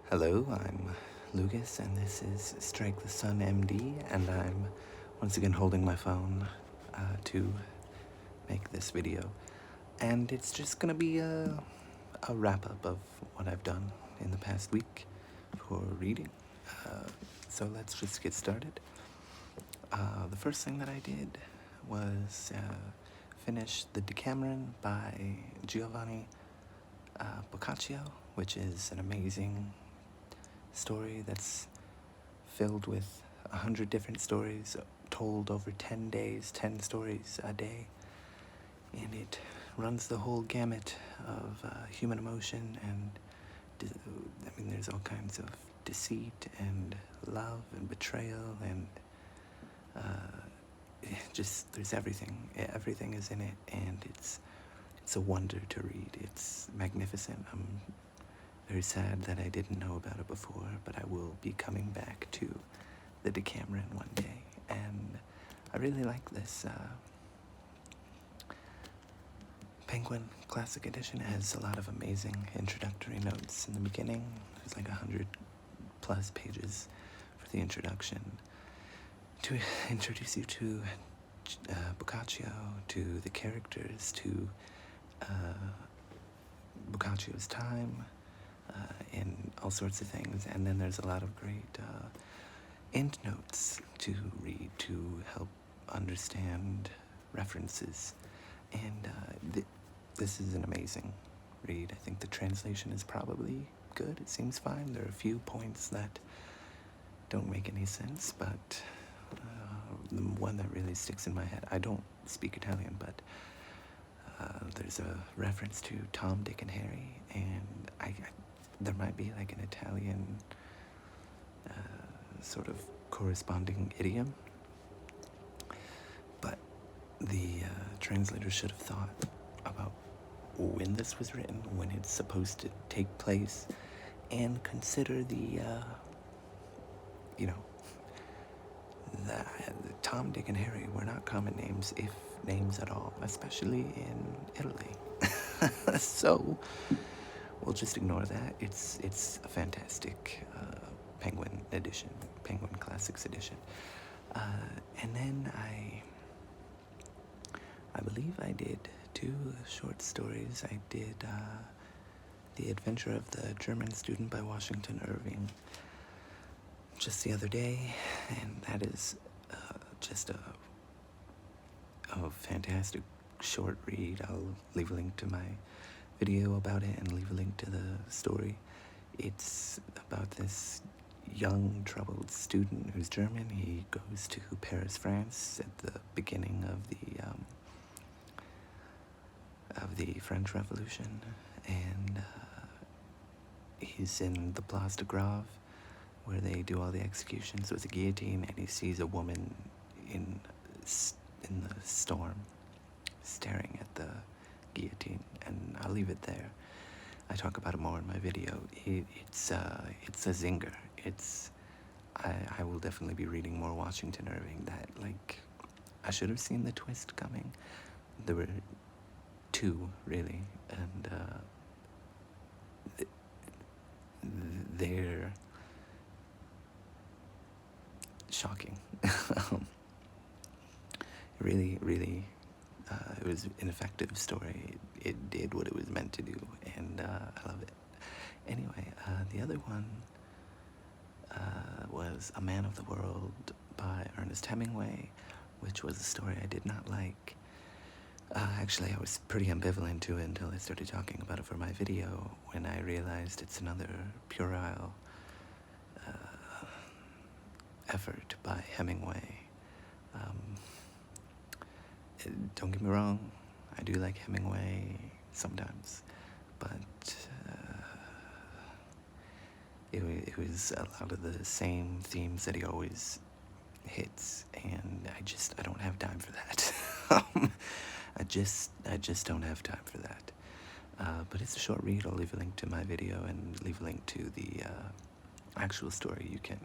Hello, I'm Lucas, and this is Strike the Sun MD, and I'm once again holding my phone to make this video. And it's just gonna be a wrap-up of what I've done in the past week for reading. So let's just get started. The first thing that I did was finish the Decameron by Giovanni Boccaccio, which is an amazing story that's filled with 100 different stories told over 10 days, 10 stories a day. And it runs the whole gamut of human emotion, and there's all kinds of deceit and love and betrayal, and just there's everything. Everything is in it, and it's a wonder to read. It's magnificent. I'm very sad that I didn't know about it before, but I will be coming back to the Decameron one day, and I really like this. Penguin Classic Edition has a lot of amazing introductory notes in the beginning. There's like 100+ pages for the introduction to introduce you to Boccaccio, to the characters, to Boccaccio's time, and all sorts of things. And then there's a lot of great endnotes to read to help understand references. And this is an amazing read. I think the translation is probably good. It seems fine. There are a few points that don't make any sense, but the one that really sticks in my head, I don't speak Italian, but there's a reference to Tom, Dick, and Harry, and there might be like an Italian sort of corresponding idiom, but the translator should have thought about when this was written, when it's supposed to take place, and consider the Tom, Dick, and Harry were not common names, if names at all, especially in Italy. So we'll just ignore that. It's a fantastic Penguin edition, Penguin Classics edition. And then I believe I did 2 short stories. I did The Adventure of the German Student by Washington Irving just the other day, and that is just a fantastic short read. I'll leave a link to my video about it and leave a link to the story. It's about this young, troubled student who's German. He goes to Paris, France at the beginning of the French Revolution, and he's in the Place de Grave, where they do all the executions with a guillotine, and he sees a woman in the storm staring at the guillotine, and I'll leave it there. I talk about it more in my video. It's a zinger. I will definitely be reading more Washington Irving. That, like, I should have seen the twist coming. There were 2, really, and they're shocking. Really, it was an effective story. It did what it was meant to do, and I love it. Anyway, the other one was A Man of the World by Ernest Hemingway, which was a story I did not like. Actually, I was pretty ambivalent to it until I started talking about it for my video, when I realized it's another puerile effort by Hemingway. Don't get me wrong, I do like Hemingway sometimes, but it was a lot of the same themes that he always hits, and I don't have time for that. I just don't have time for that. But it's a short read. I'll leave a link to my video and leave a link to the actual story. You can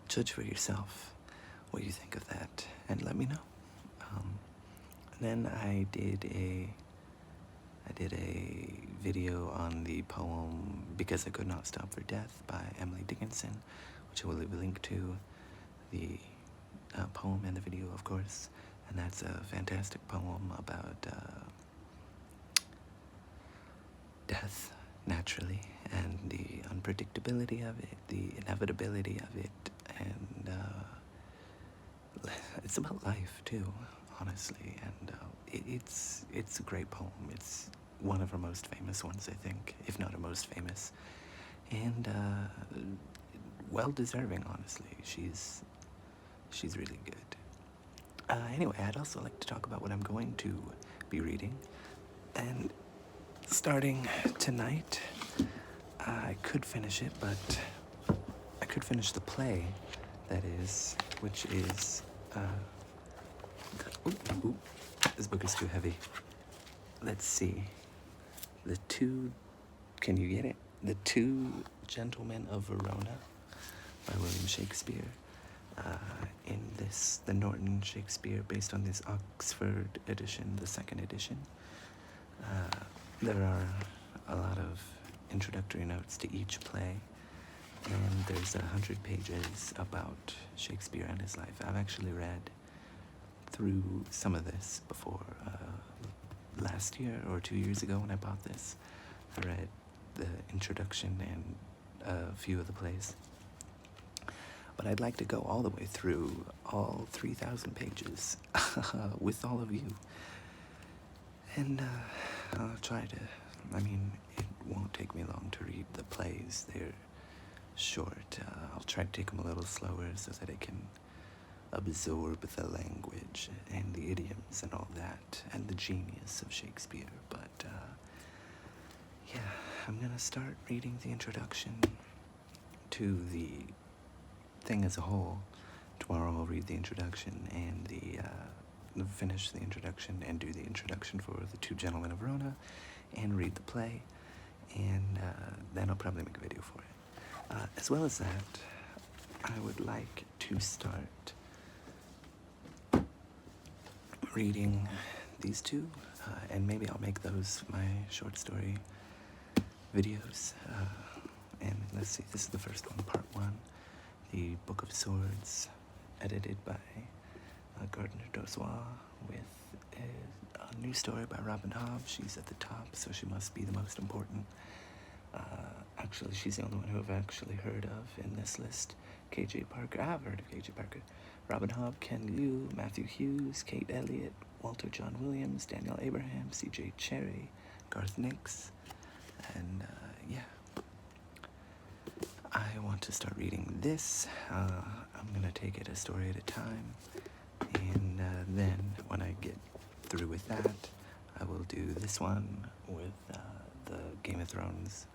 judge for yourself what you think of that, and let me know. Then I did I did a video on the poem Because I Could Not Stop for Death by Emily Dickinson, which I will leave a link to, the poem and the video, of course. And that's a fantastic poem about death, naturally, and the unpredictability of it, the inevitability of it, and it's about life too, honestly. And it's a great poem. It's one of her most famous ones, I think, if not her most famous, and well deserving, honestly. She's really good. Anyway, I'd also like to talk about what I'm going to be reading, and starting tonight, I could finish it, but I could finish the play, that is, which is, this book is too heavy. Let's see. Can you get it? The Two Gentlemen of Verona by William Shakespeare. In this, the Norton Shakespeare, based on this Oxford edition, the second edition. There are a lot of introductory notes to each play, and there's 100 pages about Shakespeare and his life. I've actually read through some of this before. Last year or 2 years ago when I bought this, I read the introduction and a few of the plays. But I'd like to go all the way through all 3,000 pages with all of you. And I'll try to, it won't take me long to read the plays. They're short. I'll try to take them a little slower so that I can absorb the language and the idioms and all that, and the genius of Shakespeare. But, yeah, I'm gonna start reading the introduction to the thing as a whole. Tomorrow I'll read the introduction and finish the introduction and do the introduction for The Two Gentlemen of Verona and read the play, and then I'll probably make a video for it. As well as that, I would like to start reading these two, and maybe I'll make those my short story videos. And let's see, this is the first one, part 1, The Book of Swords, edited by Gardner Dozois, with a new story by Robin Hobb. She's at the top, so she must be the most important. Actually, she's the only one who I've actually heard of in this list. K.J. Parker, I've heard of K.J. Parker. Robin Hobb, Ken Liu, Matthew Hughes, Kate Elliott, Walter John Williams, Daniel Abraham, C.J. Cherry, Garth Nix, and yeah. I want to start reading this. I'm gonna take it a story at a time, and then when I get through with that, I will do this one with the Game of Thrones,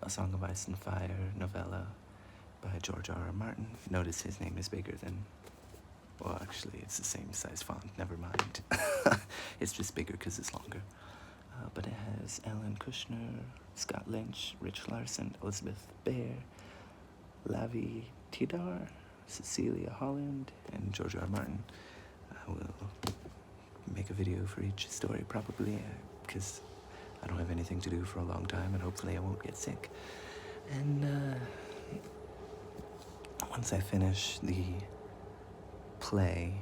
A Song of Ice and Fire novella by George R.R. Martin. Notice his name is bigger than, well, actually it's the same size font, never mind. It's just bigger because it's longer. But it has Alan Kushner, Scott Lynch, Rich Larson, Elizabeth Bear, Lavi Tidar, Cecilia Holland, and George R. R. Martin. I will make a video for each story, probably, because I don't have anything to do for a long time, and hopefully I won't get sick. And once I finish the play,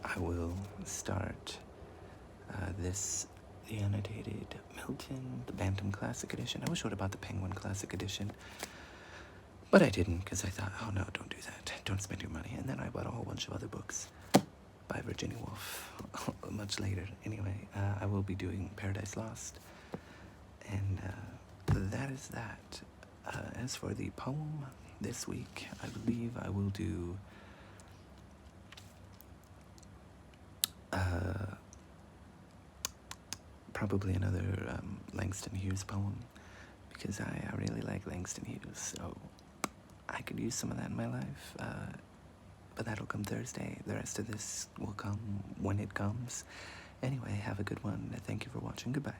I will start the annotated Milton, the Bantam Classic Edition. I wish I would have bought the Penguin Classic Edition, but I didn't, because I thought, oh no, don't do that. Don't spend your money. And then I bought a whole bunch of other books by Virginia Woolf much later. Anyway, I will be doing Paradise Lost, and that is that. As for the poem this week, I believe I will do probably another Langston Hughes poem, because I really like Langston Hughes, so I could use some of that in my life. But that'll come Thursday. The rest of this will come when it comes. Anyway, have a good one. Thank you for watching. Goodbye.